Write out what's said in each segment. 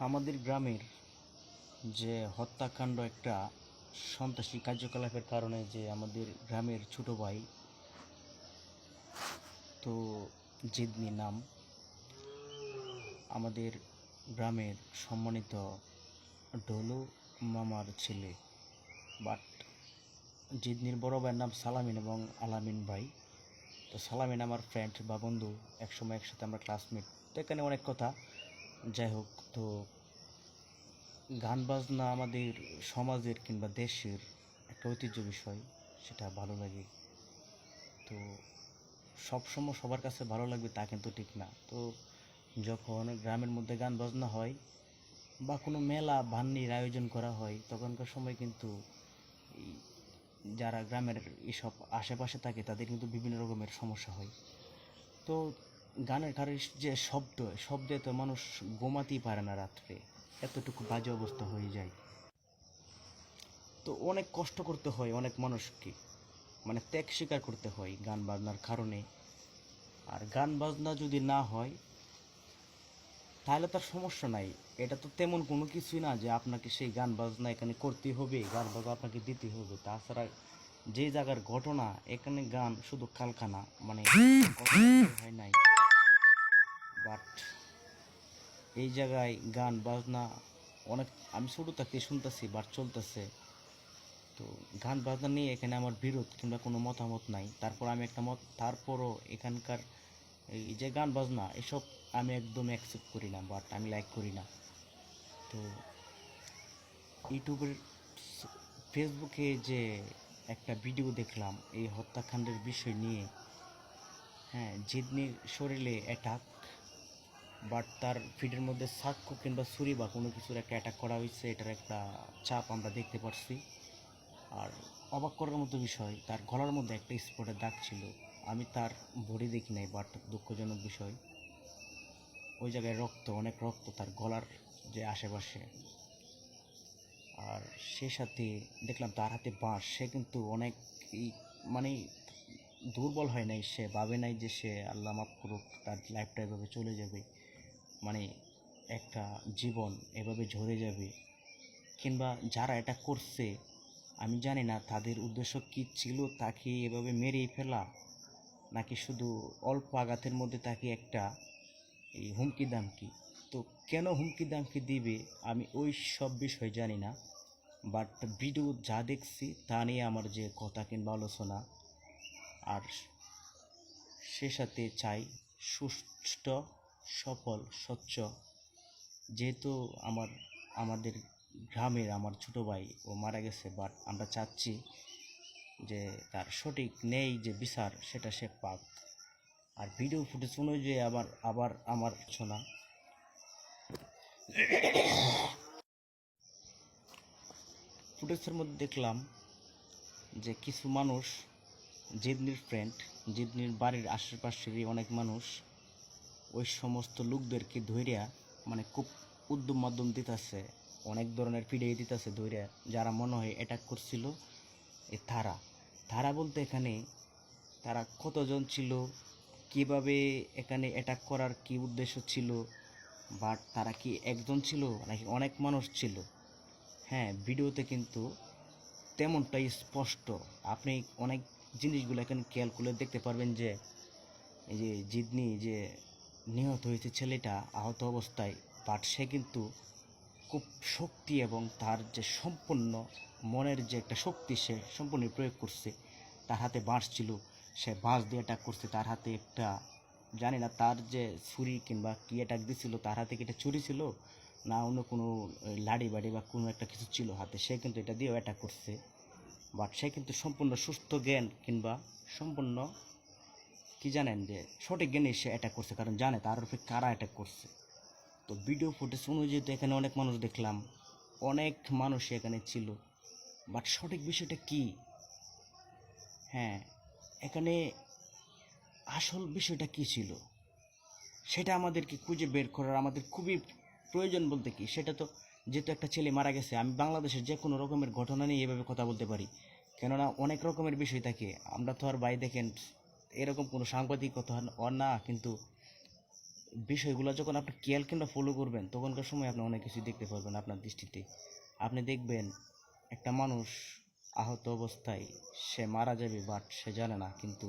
আমাদের গ্রামের যে হত্যাকাণ্ড একটা সন্ত্রাসী কার্যকলাপের কারণে যে আমাদের গ্রামের ছোট ভাই তো জিদনি নাম আমাদের গ্রামের সম্মানিত ডলু মামার ছেলে। বাট জিদনির বড় ভাইয়ের নাম সালামিন এবং আলামিন ভাই। তো সালামিন আমার ফ্রেন্ড বা বন্ধু, একসময় একসাথে আমরা ক্লাসমেট। তো এখানে অনেক কথা, যাই হোক। তো গান বাজনা আমাদের সমাজের কিংবা দেশের একটা ঐতিহ্য বিষয়, সেটা ভালো লাগে। তো সবসময় সবার কাছে ভালো লাগবে তা কিন্তু ঠিক না। তো যখন গ্রামের মধ্যে গান বাজনা হয় বা কোনো মেলা ভান্নির আয়োজন করা হয়, তখনকার সময় কিন্তু এই যারা গ্রামের এসব আশেপাশে থাকে তাদের কিন্তু বিভিন্ন রকমের সমস্যা হয়। তো গানের কারণে যে শব্দে তো মানুষ ঘুমাতেই পারে না রাত্রে, এতটুকু বাজে অবস্থা হয়ে যায়। তো অনেক কষ্ট করতে হয় অনেক মানুষকে, মানে ত্যাগ স্বীকার করতে হয় গান বাজনার কারণে। আর গান বাজনা যদি না হয় তাহলে তার সমস্যা নাই। এটা তো তেমন কোনো কিছুই না যে আপনাকে সেই গান বাজনা এখানে করতেই হবে, গান বাজনা আপনাকে দিতে হবে। তাছাড়া যে জায়গার ঘটনা, এখানে গান শুধু কালকানা, মানে হয় নাই। বাট এই জায়গায় গান বাজনা অনেক আমি ছোটো থাকতে শুনতেছি, বাট চলতেছে। তো গান বাজনা নিয়ে এখানে আমার বিরোধ কিংবা কোনো মতামত নাই। তারপর আমি একটা তারপরও এখানকার এই যে গান বাজনা এসব আমি একদম অ্যাকসেপ্ট করি না, বাট আমি লাইক করি না। তো ইউটিউবের ফেসবুকে যে একটা ভিডিও দেখলাম এই হত্যাকাণ্ডের বিষয় নিয়ে, হ্যাঁ, জিদনির শরীরে অ্যাটাক, বাট তার ফিডের মধ্যে সাক্ষ্য কিংবা ছুরি বা কোনো কিছুর একটা অ্যাটাক করা হয়েছে, এটার একটা চাপ আমরা দেখতে পারছি। আর অবাক করার মতো বিষয়, তার গলার মধ্যে একটা স্পটের দাগ ছিল। আমি তার বডি দেখি নাই, বাট দুঃখজনক বিষয় ওই জায়গায় রক্ত, অনেক রক্ত তার গলার যে আশেপাশে। আর সে সাথে দেখলাম তার হাতে বাঁশ। সে কিন্তু অনেক মানে দুর্বল হয় নাই, সে ভাবে নাই যে সে আল্লাহ মাফ করুক তার লাইফটা এভাবে চলে যাবে, মানে একটা জীবন এভাবে ঝরে যাবে। কিংবা যারা এটা করছে আমি জানি না তাদের উদ্দেশ্য কী ছিল, তাকে এভাবে মেরেই ফেলা, নাকি শুধু অল্প আঘাতের মধ্যে তাকে একটা এই হুমকি দামকি। তো কেন হুমকি দামকি দিবে আমি ওই সব বিষয় জানি না, বাট ভিডিও যা দেখছি তা নিয়ে আমার যে কথা কিংবা আলোচনা। আর সে সাথে চাই সুষ্ঠু, সফল, স্বচ্ছ, যেহেতু আমাদের গ্রামের আমার ছোটো ভাই ও মারা গেছে, বাট আমরা চাচ্ছি যে তার সঠিক নেই যে বিচার সেটা সে পাক। আর ভিডিও ফুটেজ অনুযায়ী আবার আমার শোনা ফুটেজের মধ্যে দেখলাম যে কিছু মানুষ, জিদনির ফ্রেন্ড, জিদনির বাড়ির আশেপাশেরই অনেক মানুষ ওই সমস্ত লোকদেরকে ধইরা, মানে খুব উদ্যম মাধ্যম দিতেছে, অনেক ধরনের পিড়িয়ে দিতেছে ধইরা, যারা মনে হয় অ্যাটাক করছিল। এই তারা বলতে এখানে তারা কতজন ছিল, কিভাবে এখানে অ্যাটাক করার কি উদ্দেশ্য ছিল, বাট তারা কি একজন ছিল নাকি অনেক মানুষ ছিল, হ্যাঁ, ভিডিওতে কিন্তু তেমনটাই স্পষ্ট। আপনি অনেক জিনিসগুলো এখানে খেয়াল করলে দেখতে পারবেন যে এই যে জিদনি যে নিহত হয়েছে ছেলেটা আহত অবস্থায়, বাট সে কিন্তু খুব শক্তি এবং তার যে সম্পূর্ণ মনের যে একটা শক্তি সে সম্পূর্ণ প্রয়োগ করছে। তার হাতে বাঁশ ছিল, সে বাঁশ দিয়ে অ্যাটাক করছে। তার হাতে একটা, জানি না তার যে ছুরি কিংবা কী অ্যাটাক দিছিল, তার হাতে কি এটা ছুরি ছিল না অন্য কোনো লাড়ি বাড়ি বা কোনো একটা কিছু ছিল হাতে, সে কিন্তু এটা দিয়েও অ্যাটাক করছে। বাট সে কিন্তু সম্পূর্ণ সুস্থ জ্ঞান কিংবা সম্পূর্ণ কি জানেন যে সঠিক জ্ঞানে সে অ্যাটাক করছে, কারণ জানে তার উপরে কারা অ্যাটাক করছে। তো ভিডিও ফুটেজ অনুযায়ী তো এখানে অনেক মানুষ দেখলাম, অনেক মানুষ এখানে ছিল, বাট সঠিক বিষয়টা কি, হ্যাঁ, এখানে আসল বিষয়টা কি ছিল সেটা আমাদেরকে খুঁজে বের করার আমাদের খুবই প্রয়োজন। বলতে কি, সেটা তো যেহেতু একটা ছেলে মারা গেছে, আমি বাংলাদেশের যে কোনো রকমের ঘটনা নিয়ে এভাবে কথা বলতে পারি, কেননা অনেক রকমের বিষয় থাকে। আমরা তো আর ভাই দেখেন এরকম কোনো সাংবাদিকতা না, কিন্তু বিষয়গুলো যখন আপনি খেয়াল কিংবা ফলো করবেন তখনকার সময় আপনি অনেক কিছু দেখতে পারবেন আপনার দৃষ্টিতে। আপনি দেখবেন একটা মানুষ আহত অবস্থায় সে মারা যাবে বাট সে জানে না, কিন্তু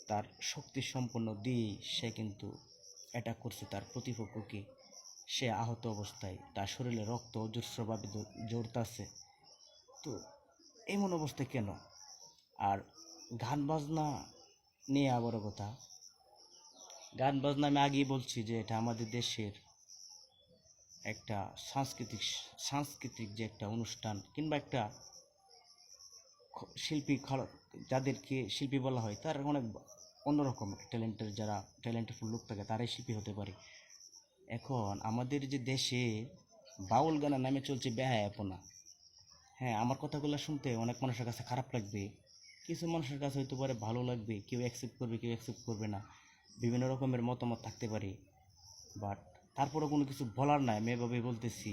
তার শক্তি সম্পন্ন দিয়েই সে কিন্তু অ্যাটাক করছে তার প্রতিপক্ষকে। সে আহত অবস্থায় তার শরীরে রক্ত অজস্রভাবে জড়তাছে। তো এমন অবস্থায় কেন? আর গান বাজনা নিয়ে আবারও কথা, গান বাজনা আমি আগেই বলছি যে এটা আমাদের দেশের একটা সাংস্কৃতিক যে একটা অনুষ্ঠান কিংবা একটা শিল্পী, যাদেরকে শিল্পী বলা হয় তার অনেক অন্যরকম ট্যালেন্টের, যারা ট্যালেন্টেড লোক থাকে তারাই শিল্পী হতে পারে। এখন আমাদের যে দেশে বাউল গানের নামে চলছে বেহায়াপনা। হ্যাঁ, আমার কথাগুলো শুনতে অনেক মানুষের কাছে খারাপ লাগবে, কিছু মানুষের কাছে হয়তো পারে ভালো লাগবে, কেউ অ্যাকসেপ্ট করবে কেউ অ্যাকসেপ্ট করবে না, বিভিন্ন রকমের মতামত থাকতে পারে। বাট তারপরেও কোনো কিছু বলার নাই, আমি এভাবে বলতেছি।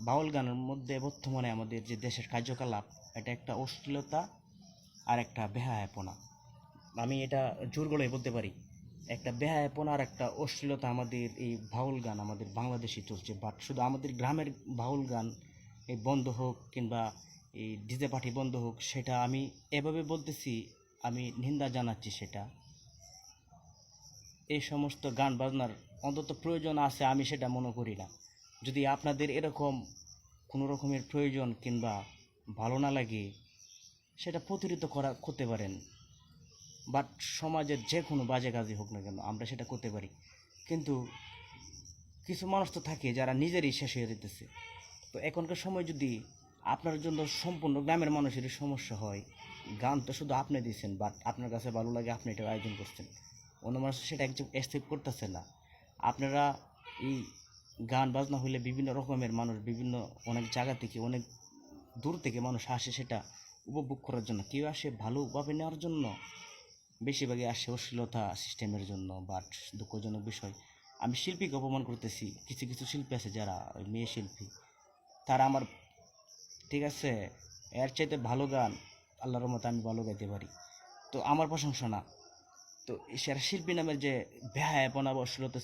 বাউল গানের মধ্যে বর্তমানে আমাদের যে দেশের কার্যকলাপ, এটা একটা অশ্লীলতা আর একটা বেহায়াপনা। আমি এটা জোর গলায় বলতে পারি, একটা বেহায়াপনা আর একটা অশ্লীলতা আমাদের এই বাউল গান আমাদের বাংলাদেশে চলছে। বাট শুধু আমাদের গ্রামের বাউল গান এই বন্ধ হোক কিংবা এই ডিজে পার্টি বন্ধ হোক, সেটা আমি এভাবে বলতেছি, আমি নিন্দা জানাচ্ছি সেটা। এই সমস্ত গান বাজনার অন্তত প্রয়োজন আছে আমি সেটা মনে করি না। যদি আপনাদের এরকম কোনো রকমের প্রয়োজন কিংবা ভালো না লাগে, সেটা প্রতিরোধ করতে পারেন। বাট সমাজের যে কোনো বাজে কাজই হোক না কেন আমরা সেটা করতে পারি। কিন্তু কিছু মানুষ তো থাকে যারা নিজেরই শেষ হয়ে যেতেছে। তো এখনকার সময় যদি আপনার জন্য সম্পূর্ণ গ্রামের মানুষেরই সমস্যা হয়, গান তো শুধু আপনি দিয়েছেন, বাট আপনার কাছে ভালো লাগে আপনি এটার আয়োজন করছেন, অন্য মানুষ সেটা একজন অ্যাকসেপ্ট করতেছে না। আপনারা এই গান বাজনা হইলে বিভিন্ন রকমের মানুষ, বিভিন্ন অনেক জায়গা থেকে, অনেক দূর থেকে মানুষ আসে সেটা উপভোগ করার জন্য। কেউ আসে ভালোভাবে নেওয়ার জন্য, বেশিরভাগই আসে অশ্লীলতা সিস্টেমের জন্য। বাট দুঃখজনক বিষয়, আমি শিল্পীকে অপমান করতেছি। কিছু কিছু শিল্পী আছে যারা ওই মেয়ে শিল্পী, তারা আমার, ঠিক আছে, এর চাইতে ভালো গান আল্লাহর মতো আমি ভালো গাইতে পারি, তো আমার প্রশংসা না। তো সেরা শিল্পী নামের যে বেহায়াপনা বা অশ্লীলতা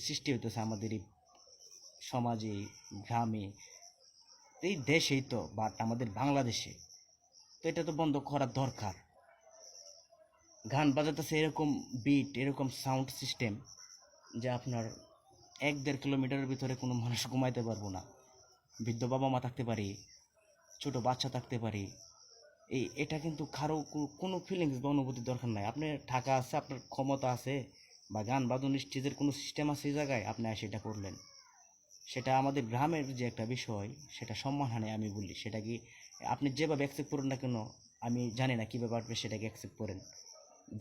সৃষ্টি হইতেছে আমাদের এই সমাজে, গ্রামে, এই দেশেই তো, বাট আমাদের বাংলাদেশে, তো এটা তো বন্ধ করার দরকার। গান বাজাতেছে এরকম বিট, এরকম সাউন্ড সিস্টেম যে আপনার 1-1.5 কিলোমিটারের ভিতরে কোনো মানুষ ঘুমাইতে পারবো না। বৃদ্ধ বাবা মা থাকতে পারে, ছোট বাচ্চা থাকতে পারে। এটা কিন্তু কারো কোনো ফিলিংস বা অনুভূতির দরকার নাই। আপনি টাকা আছে, আপনার ক্ষমতা আছে, বা গান বাজনা স্টেজের কোনো সিস্টেম আছে এই জায়গায়, আপনি সেটা করলেন। সেটা আমাদের গ্রামের যে একটা বিষয়, সেটা সম্মানহানি আমি বলি। সেটা কি আপনি যেভাবে অ্যাকসেপ্ট করেন না কেন, আমি জানি না কীভাবে আপনি সেটাকে অ্যাকসেপ্ট করেন।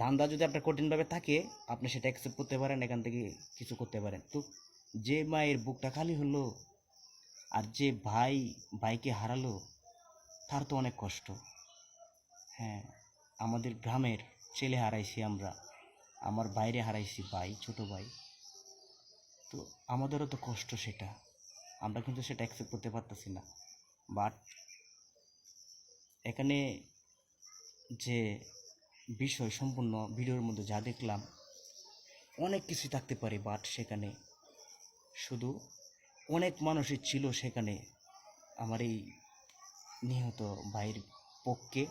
ধান্দা যদি আপনার কঠিনভাবে থাকে, আপনি সেটা অ্যাকসেপ্ট করতে পারেন, এখান থেকে কিছু করতে পারেন। তো যে মায়ের বুকটা খালি হলো আর যে ভাইকে হারালো, তার তো অনেক কষ্ট। হ্যাঁ, আমাদের গ্রামের ছেলে হারাইছি আমরা, আমার বাইরে হারাইছি ভাই, ছোট ভাই। তো আমাদেরও তো কষ্ট সেটা, আমরা কিন্তু সেটা অ্যাকসেপ্ট করতে পারতেছি না। বাট এখানে যে বিষয় সম্পূর্ণ ভিডিওর মধ্যে যা দেখলাম, অনেক কিছু থাকতে পারে, বাট সেখানে শুধু অনেক মানুষই ছিল সেখানে আমার এই নিহত ভাইয়ের পক্ষে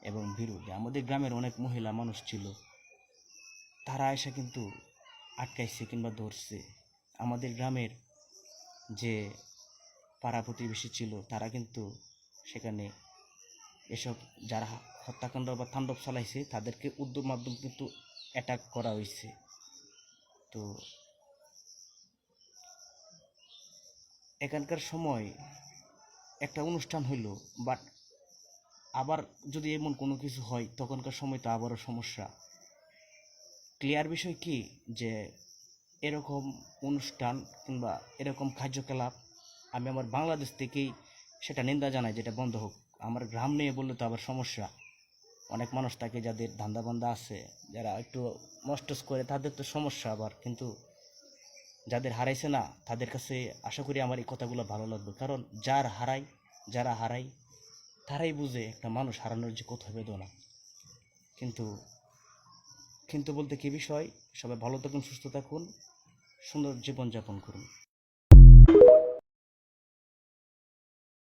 এবং বিরুদ্ধে। আমাদের গ্রামের অনেক মহিলা মানুষ ছিল, তারা এসে কিন্তু আটকাইছে কিংবা ধরছে। আমাদের গ্রামের যে পাড়া প্রতিবেশী ছিল তারা কিন্তু সেখানে এসব যারা হত্যাকাণ্ড বা তাণ্ডব চালাইছে তাদেরকে উদ্যোগ মাধ্যম কিন্তু অ্যাটাক করা হয়েছে। তো এখানকার সময় একটা অনুষ্ঠান হইল, বাট আবার যদি এমন কোনো কিছু হয় তখনকার সময় তো আবারও সমস্যা। ক্লিয়ার বিষয় কি যে এরকম অনুষ্ঠান কিংবা এরকম কার্যকলাপ আমি আমার বাংলাদেশ থেকেই সেটা নিন্দা জানাই, যেটা বন্ধ হোক। আমার গ্রাম নিয়ে বললে তো আবার সমস্যা। অনেক মানুষ থাকে যাদের ধান্দাবান্ধা আছে, যারা একটু মস্টস করে, তাদের তো সমস্যা আবার। কিন্তু যাদের হারাইছে না তাদের কাছে আশা করি আমার এই কথাগুলো ভালো লাগবে, কারণ যারা হারাই তারাই বুঝে একটা মানুষ হারানোর যে কত বেদনা। কিন্তু কিন্তু বলতে কি বিষয়, সবাই ভালো থাকুন, সুস্থ থাকুন। সুন্দর জীবনযাপন করুন।